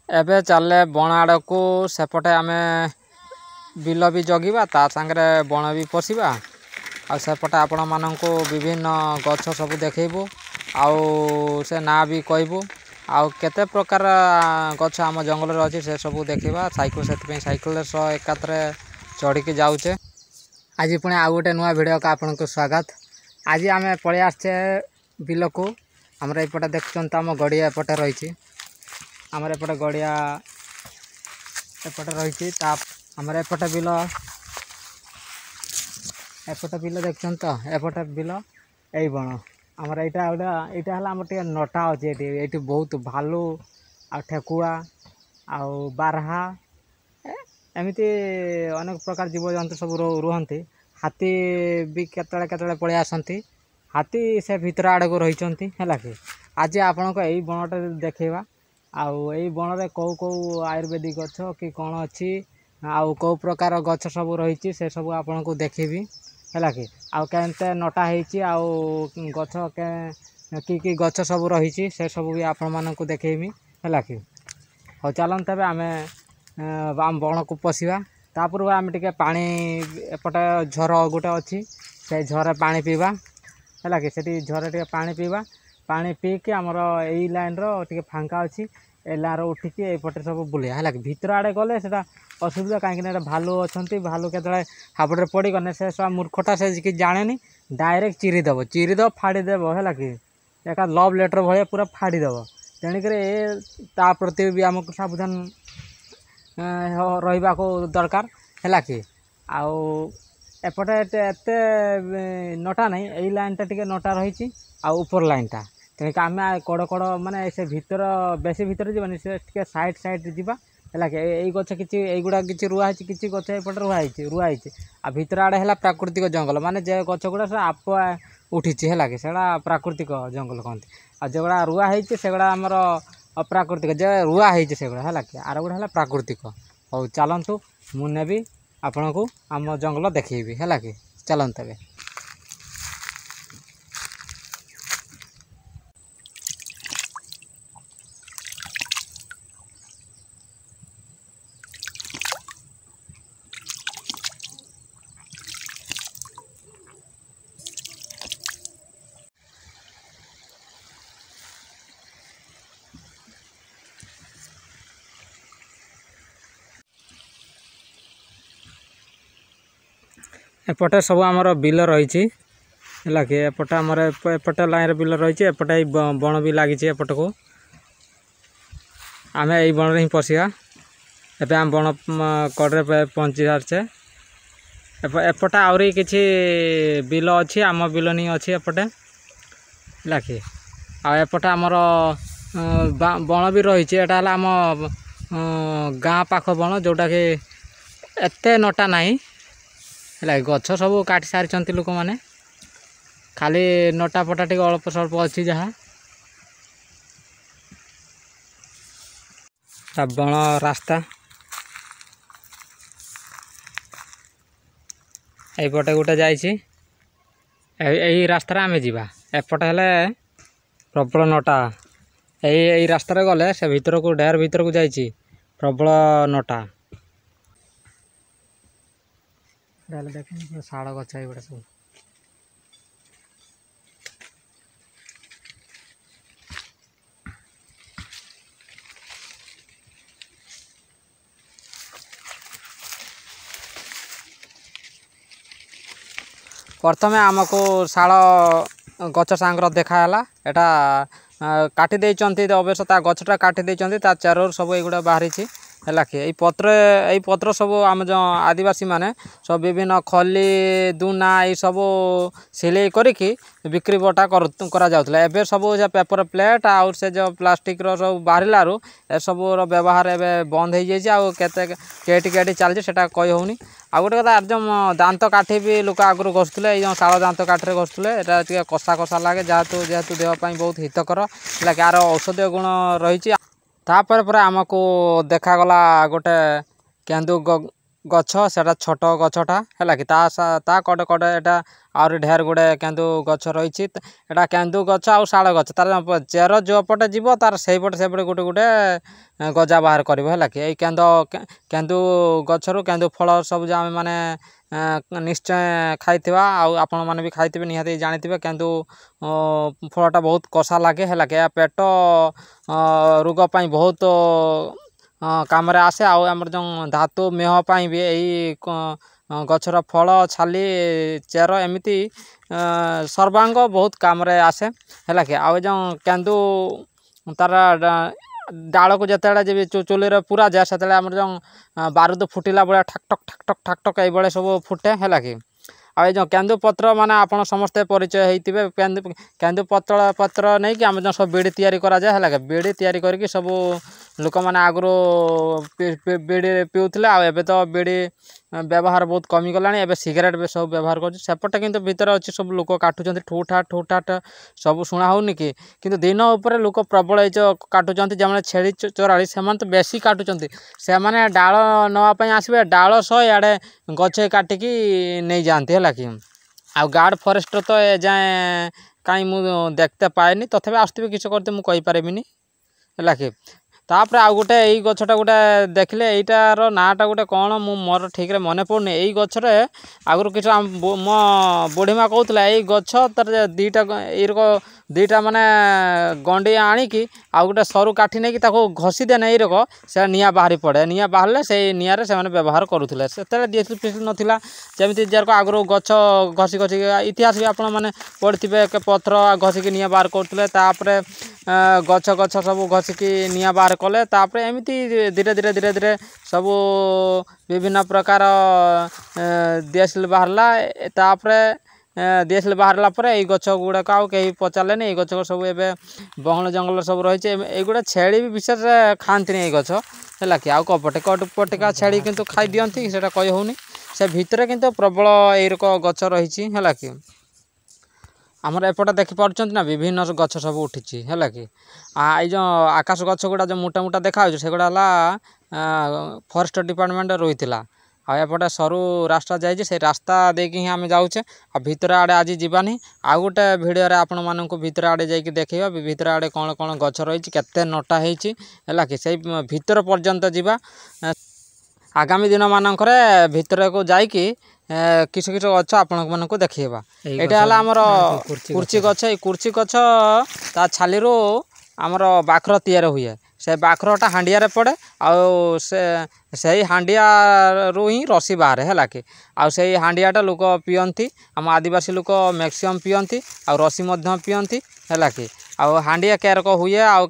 एबे चले बण आड़ को सेपटे आम बिल भी जगिबा ता सांगरे बण भी पशिबा आ सेपटे आपण मानक विभिन्न गछ सब देखैबू आउ से ना भी कहबू आउ केते प्रकार गछ आम जंगल रे अछि से सब देखा साइकिल से साइकिल एकात्रे चढ़ी के जाऊे। आज पुणी आउ गोटे नुआ भिडियो का आपन को स्वागत। आज आम पलि आसचे बिल को आमर एपटे देखुं आम गड़िया एपटे रही आमर एपटे गड़िया एपटे रही आमर एपटे बिल देखुं तो एपटे बिल यही बण आमर यहाँ आम टे नटा अच्छे ये बहुत भालू आ ठेकुआ आउ बारहा एमती अनेक प्रकार जीवजंतु सब रुहंती। हाथी भी केतले केतले पलि आसती हाथी से भितर आड़ को रही है कि आज आपण को यही बणटे देखा आउ यही बण में कौ कौ आयुर्वेदिक गछ कि कौन अच्छी आउ कौ प्रकार गछ सब रही से सब आपन को देखेबी है कि आउ केते नटा होती आउ गछ कि गछ सब रही से सब भी आपण मानक देखेबी है कि हो चलन तेज आम बण को पशिवा तापूर्व आम टे पानी एपटे झर गोटे अच्छी से झर पानी पीवा है कि से झर टे पानी पीवा पानी पीके आमर यही लाइन रे फांका अच्छी ए लाइन उठिकी एपटे सब बुलिया है कि भीतर आड़े गले से असुविधा कहीं भालू अच्छा भालू के हाबड़े पड़गने से सब मूर्खटा से कि जाने डायरेक्ट चिरीदेव फाड़ीदेव है कि एक लव लेटर भाया पूरा फाड़ीदेव तेणुक ता प्रति भी आमको सावधान रहा दरकार है कि आउ एपटे एत नटा नहीं यही लाइनटा टे नटा रही आपर लाइनटा तेणुक आम कड़ कड़ माने से भीतर बेसी भीतर जीवन से साइड साइड जावा है कि यही गछ कि गुड़ा कि रुआई किसी गछ एपटे रुआई आ भीतर आड़े है प्राकृतिक जंगल माने जे गछ गुड़ा से आप उठी है कि प्राकृतिक जंगल कहते आ जोगुड़ा रुआई से गुड़ा आमर अप्राकृतिक जे रुआई से गुड़ा है कि आर गुड़ा है प्राकृतिक। हो चलतु मुझे भी आपण को आम जंगल देखी है कि चलते तेज एपटे सब आमर बिल रही है कि एपटे आमर एपटे लाइन बिल रही एपटे बण भी लगी एपट को आम यही बण ही पशिया एवं आम बण कड़े पहुँची सारे एपटे आहरी किसी बिल अच्छी आम बिल नहीं अच्छी एपटे है कि आएपटे आमर बण भी रही है आम गाँ पाख बण जोटा कि एते नटा नहीं है गछ सब काटी सारी लोक मैंने खाली नटा फटा टे अल्प स्वल्प अच्छी जहाँ बण रास्ता यहीपटे गोटे यही रास्ता आम जावा एपटे हेले प्रबल नटा यही रास्तार गले से भीतर को ढेर भीतर को जाइए प्रबल नटा देख शाड़ गछ ये सब प्रथम आमको शाल गछ सांगर देखाला एटा काटी अवश्य गछटा काटी चेर सब ये बाहरी है कि पत्र सब आम जो आदिवासी माने सब विभिन्न खली दूना ये सब सिले करिकी बिक्री बटा करा जाउतला एबे सब पेपर प्लेट आउ से जो प्लास्टिक रो सब बाहरिलारू ए सब व्यवहार एवं बंद हो जाए केटी केटी चलती सेटा कही होनी आ गोटे कथा जो दांत काठी भी लोक आगुरी घसुले जो शाल दांत काठी घसुले ये कषा कषा लगे जेहेतु देहपाई बहुत हितकर है कि यार औषधीय गुण रही तापर आमको देखागला गोटे केंदु गछ सेटा छोट गछटा है कि ता कड़े कड़े एटा आहरी ढेर गुड़े केंदु गछ रही एटा केंदु गछ आउ शाल गछ तार चेर जो पटे जीव तार से पटे से पटे गोटे गोटे गजा बाहर कर कि केंदु गछरू केंदु फल सब आम मैंने निश्चय खाइथिबा आपण माने भी खाइथिबे निहाती जानिथिबे केंदु फलटा बहुत कषा लगे है कि पेट रोग पाई बहुत काम आसे आम जो धातु मेह पाई भी यही गछर फल छाली चेर एमती सर्वांग बहुत काम आसे है कि आउ जो केंदु तार डाल को जिते चुली पूरा जाए से जो बारूद फुटिला भाया ठाक ठक ये सब फुटे है कि आ जो केंदु पत्र माने आपण समस्ते परिचय होते केंदु पत्र नहीं कि आम जो सब बीड़ी तैयारी करा जाए है बीड़ी तैयारी करके सब लोक मैंने आगु बीड़ी पीउले आबे तो बीड़ी व्यवहार बहुत कमी गला एवं सिगरेट भी सब व्यवहार करपटे कि भितर अच्छी सब लोक काटुंट ठूठाट सब शुणा होनी कि दिन उपर लोक प्रबल काटुंट जमाने छेली चोराली से तो बेसी काटुंट से मैंने डाल नापी आसवे डाल सह इे गचे काटिकी नहीं जाती है कि आ गार्ड फरेस्टर तो ए जाए कहीं मुझे देखते पाएनि तथापि आसुवे किसी करते मुझे कहीपरिनी है कि तापर आउ गोटे यही गछटा गोटे देखले यहीटार नाटा गोटे कौन मोर ठीक रे मन पड़नी यही गछरे आगु किसी मो बुढ़ीमा कहूला यही गछ तर दीटा माने गंडी आणिकी आउ गोटे सरू काठी नहीं कि घसी देने यही रक से निआ बाहरी पड़े निआ बाहर से निआरे से व्यवहार करुले से डीएसएल फिएसएल नाला जमी जरक आगु गछ घसी घसी इतिहास भी आपण मैंने पढ़े पथर घसिकी निआ बाहर करुले गछ गछ सब घसिकी निआ बाहर कले तापर एमती धीरे धीरे धीरे धीरे सब विभिन्न प्रकार डीएसएल बाहरला तापर डीएसएल बाहरला पर यही गछ गुड़ाक आउ कहीं पचारे ये गछ सब ए बहल जंगल सब रही है छेली भी विशेष खाती यही गछ है कि आउ कपटिका छेली किंतु खाई दियंती से कही होनी से भितर किंतु प्रबल यही गछ रही है कि आमर एपटे देखिपुं ना विभिन्न गछ सब उठी है कि ये जो आकाश गछ गुड़ा जो मोटा मोटा देखा से गुड़ा फॉरेस्ट डिपार्टमेंट रही है आएपटे सरू रास्ता जाइए से रास्ता देकी आम जाऊे आ भितर आड़े आज जीवानी आउ गोटे भिडियो आपण मानक भितर आड़े जाइए देखा भितर आड़े कौन कौन गछ रही केते नटा है कि से भितर पर्यंत जीवा आगामी दिन मानक भितर को जाइकी किसी किसी गछ आपण मानक देखा यहाँ है आमर कुर्ची गछ कुर्ची गछ ता छाली आमर बाखर तैयार हुए से बाखरटा हांडिया पड़े आउ से हांडिया ही रसी बाहर है कि आउ से हांडियाटा लोक पियंती आम आदिवासी लोक मैक्सिमम पियंती आ रसी पियंती है कि आउ हांडिया केरक हुए आउ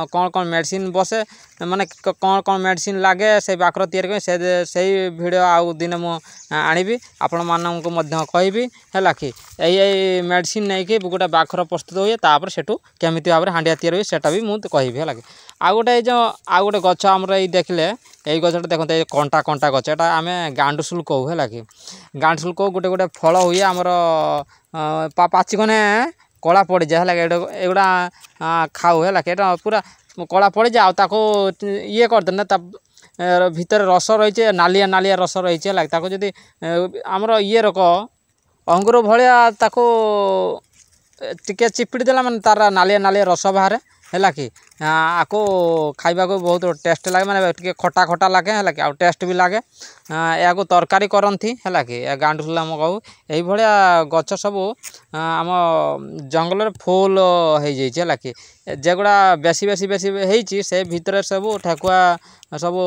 कौन कौन मेडिसिन बसे माने कौन कौन मेडिसिन लगे से बाखर तैयारी से भिडियो आउ दिन मु आनिबी आपण मानक कहबी है कि यही मेडिसिन नहीं कि गोटे बाखर प्रस्तुत हुए तापर सेठू केमिति भाव में हांडिया तैयारी हुए सेटा भी मुझे कहबी है कि आउ गोटे जो आउ गोटे गछ आमर ये देखले यही गछटा देखते ये कंटा कंटा गछ एटा आम गांडुसुल कहू है कि गांडुसुल कहू गोटे गोटे फल हुए आमर पाचिकने कला पड़ जाए है एगुड़ा खाऊ है कि पूरा कला पड़ जाए आको ये करदे भितर रस रही है नालिया नालिया रस रही है जदि आमर ये रक अंगूर भाया टिके चिपिड़ी देला माने तार नालिया नालिया रस बाहर है कि आको खाइबा को बहुत टेस्ट लगे माने टिके खटा खटा लगे है कि आउ टेस्ट भी लगे या तरकारी करती है कि गांडुसुल आम कहू यही भाया गछ सब आम जंगल फुल हो है कि जेगुड़ा बेसी बेसी बेसी होती से भितर सब ठेकुआ सब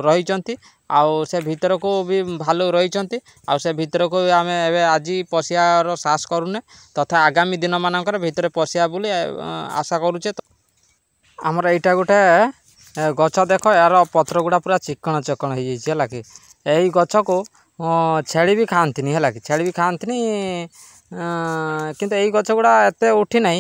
रही आउ से भितर को भी भालू रही आउ से भितर को आम आज पशियार साहस करूने तथा आगामी दिन मानकर भितर पशिया बोली आशा करुचे आमर यहाँ गोटे गछ देख यार पत्र गुड़ा पूरा चिकण चिकण हो है कि यही गछ को छेली भी खाती है कि छेली भी खाती किंतु यही गछ गुड़ा एत उठी ना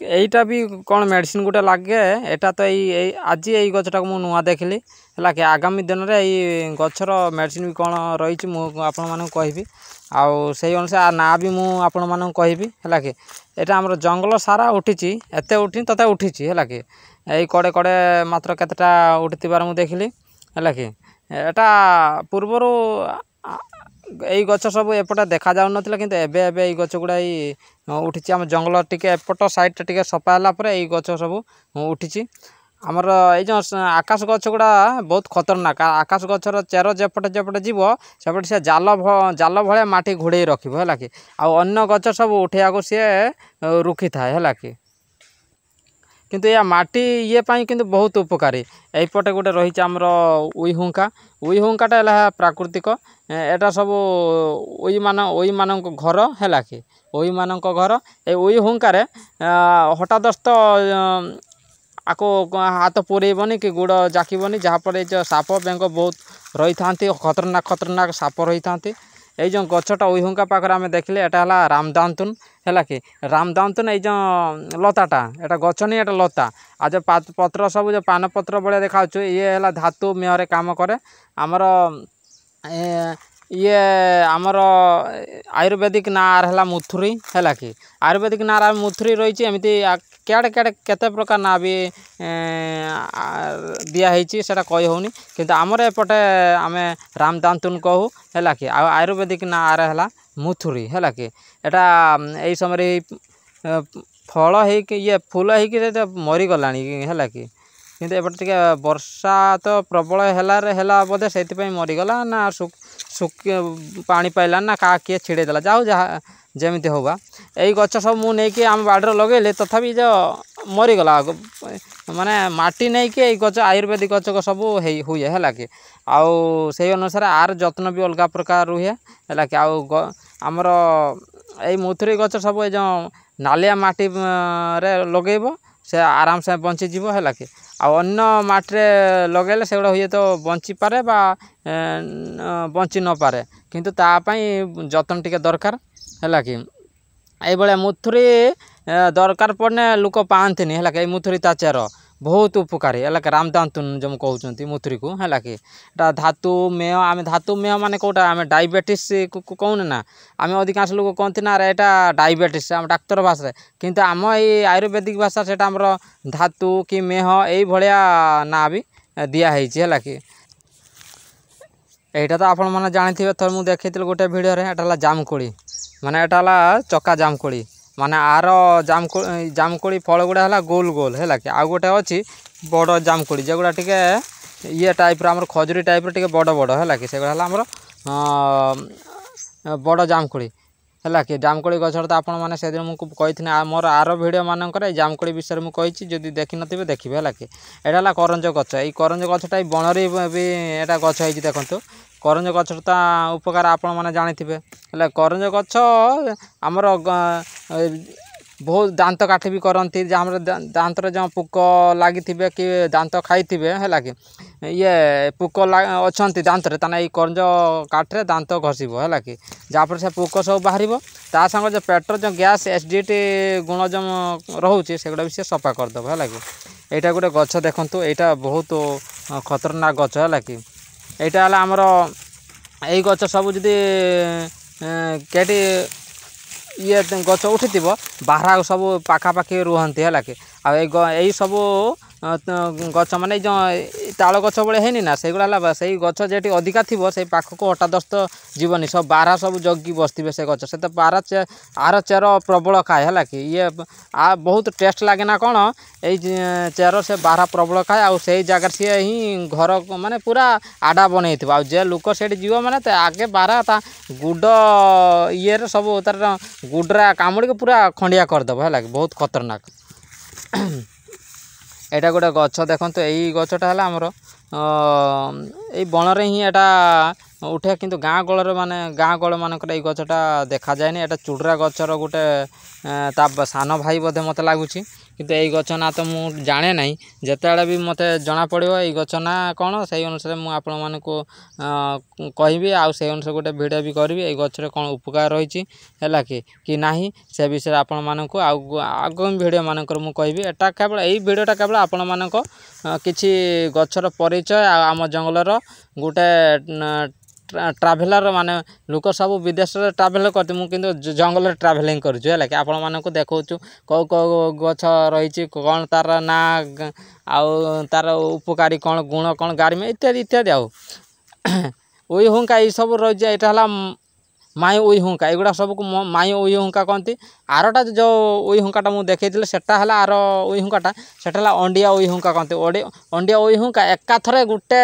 यहीटा भी कौन मेडिसिन गोटे लगे यहाँ तो यही आज यही गछटा को नुआ देखली है कि आगामी दिन में यही गछर मेडिसिन भी कौन रही आपण कहबी आउ से अनुसार ना भी मुझे कहबी है कि यहाँ आम जंगल सारा उठी एत उठी तथा उठी है कि यही कड़े कड़े मात्र केतेटा उठी मुझे देखली है कि एटा पूर्वर यही गच सब एपटे देखा जाऊ नाला कि एबे गच गुड़ा उठी आम जंगल टी एपट साइड टे सफा है गच सब उठी आमर ये आकाश गच गुड़ा बहुत खतरनाक आकाश गचर चेर जेपटे जेपटे जीव सेपटे सी जाल भाया माटी घोड़े रखिब है कि आन्न गच सब उठेगा सी रुखी थाए है कि किंतु या माटी ये पाई किंतु बहुत उपकारी यपटे गोटे रही आमर उईहुंकाटा है प्राकृतिक एटा सब उई मान घर है कि उई मान घर ये उईहुंकार हठादस्त आको हाथ पुरेबनी कि गुड़ जाकबनी जहाँपर साप बेंग बहुत रही था खतरनाक खतरनाक साप रही था ये जो गचटा उईहुंका पाखे आम देखले एटा रामदांतुन है कि रामदांतुन ये लताटा एटा गच नहीं एटा लता आ जो पत्र सब जो पान पत्र भाया देखा ये है धातु मेहर काम करे आमर ये आमर आयुर्वेदिक नार है मुथुरी है कि आयुर्वेदिक नार मुथुरी रही एमती क्या केते प्रकार ना भी दिखाई से कही होनी किंतु आमर एपटे आम रामदांतुन कहू है कि आयुर्वेदिक नार है मुथुरी है कि एटा यही समय फल हो ये फूल हो मरीगला है कि किंतु एपटे टे वर्षा तो प्रबल है बोधे से मरीगला ना पानी पाइला ना क्या किए छिड़ेदेला जाऊ जहाँ जमी होगा यही गच सब मुझे आम बाड़े लगे तथापि जो मरीगला माने माटी नहीं कि गच आयुर्वेदिक गच सब हुए है कि आउ से अनुसार आर जत्न भी अलग प्रकार रुहे है कि आमर यही मुथुरी गच सब जो नालिया माटी रे लगेब से आराम से बंचीज है कि अन्य माटे लगेले से हुए तो बंची पारे बा बंची न पारे किंतु तापाई जतन टिके दरकार है कि ये मुथुरी दरकार पड़ने लोक पाती है कि मुथुरी ता चेर बहुत उपकारी है कि रामदांतुन जो कहते मुथुरी को है कि धातु मेह आम धातु मेह माने कौटा आम डायबिटीज कहूने ना आम अधिकांश लोग कहते ना यहाँ डायबिटीज आम डाक्तर भाषा किंतु आम ये आयुर्वेदिक भाषा से धातु कि मेह यही भाया ना भी दिखाई है कि यहाँ तो आपण मैंने जानी थर मुझे देखी गोटे भिडियो यहाँ जामकोड़ी माने यहाँ चका जामकोड़ी माने आर जामकोड़ी फल गुड़ा है गोल गोल है कि आउ गोटे अच्छी बड़ जामकोड़ी जेगुड़ा टे ये टाइप आम खजुरी टाइप टे बड़ बड़ है कि सेगुड़ा आमर बड़ जामकोड़ी है कि जामकोड़ी गचर तो आपण मैंने से दिन मुझे कही मोर आर भिडियो मानकर जामकोड़ी विषय में कही जदि देखी नथिबे देखिए है कि यहाँ करंज गच ये करंज गछटा बनरी भी यहाँ गछ होती देखो करंज गछटा उपकार आपण मैंने जानी है करंज गछ आमर बहुत दांत काठी भी करती जहाँ दांत जो पुक लगी कि दांत खाई है कि ये पुक अच्छा दांत ताने करंज काठे दांत घसीब है कि जहाँपर से पुक सब बाहर ता संग जो पेटर जो गैस एसिडिटी गुण जो रोचे से भी सी सफा करदेव है कि यहाँ गोटे गछ देखु यहाँ बहुत खतरनाक गछ है कि यहाँ है आमर यही गछ सब जदि कटी ये गच उठी बाहर सब पाखापाखि रुहती है कि यही सब गच माने जो ताल गच भाई है ना से गुड़ा से गच जेटी अधिका थी से पाखक हटादस्त जीवनी सब बारह सब जगी बसते से गच से तो बारह आर चेर प्रबल खाए है कि ये बहुत टेस्ट लगे ना कौन यही चेर से बारह प्रबल खाए आउ से जगह सी ही घर माने पूरा आडा बनई थी जे लोक से जीव मैंने आगे बारह गुड ये सब तार गुड्रा कामुड़ी के पूरा खंडिया करदेव है कि बहुत खतरनाक यहाँ गोटे गच देखो यही गचटा है आमर यही बनरे ही यहाँ उठे किंतु गाँ गल माने गाँ गल मानक गचटा देखा जाए यहाँ चुड़रा गचर गोटे ता सान भाई बोधे मत लगुच किंतु यही गच ना तो मुझे जाने ना जिते भी मत जना पड़ो यही गच ना कौन से अनुसार मुझे कहि आउ अनुसार गोटे भिडियो भी करी यही गचर कौन उपकार रही है कि नहीं से विषय आपण मानक आगामी भिडियो मानक मुझे एटा केवल यही भिडियोटा केवल आपण मानक किछि गचर परिचय आम जंगलर गोटे ट्राभेलर माने लोक सब विदेश में ट्राभेल करते मुझे किंतु जंगल ट्राभेलिंग करुँ है कि आपण मानक देखु कौ कौ गछ रही कौन तार ना आउ तार उपकारी कौन गुण कौन गाड़ी में इत्यादि इत्यादि आउ उई हुंका ये सब रही है माई उई हुंका एगुड़ा सब माई उई हुंका कहती आरटा जो उई हुंकाटा मुझे देखी सेटा है आर उई हुंकाटा सेटा अंडिया उई हुंका कहते अंडिया उई हुंका एकाथरे गुटे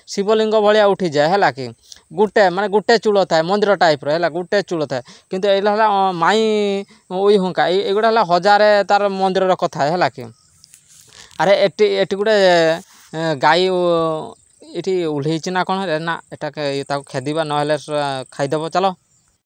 शिवलिंग भाया उठी जाए है कि गुटे माने गुटे चूल थाए मंदिर टाइप है गुटे चूल थाए किंतु ये माई उई हुंका एगुड़ा हजार तार मंदिर कथा है कि अरे एटी गोटे गाई ये उल्लैची ना कौन ना एटा खेदिबा ना खाईदेव चलो।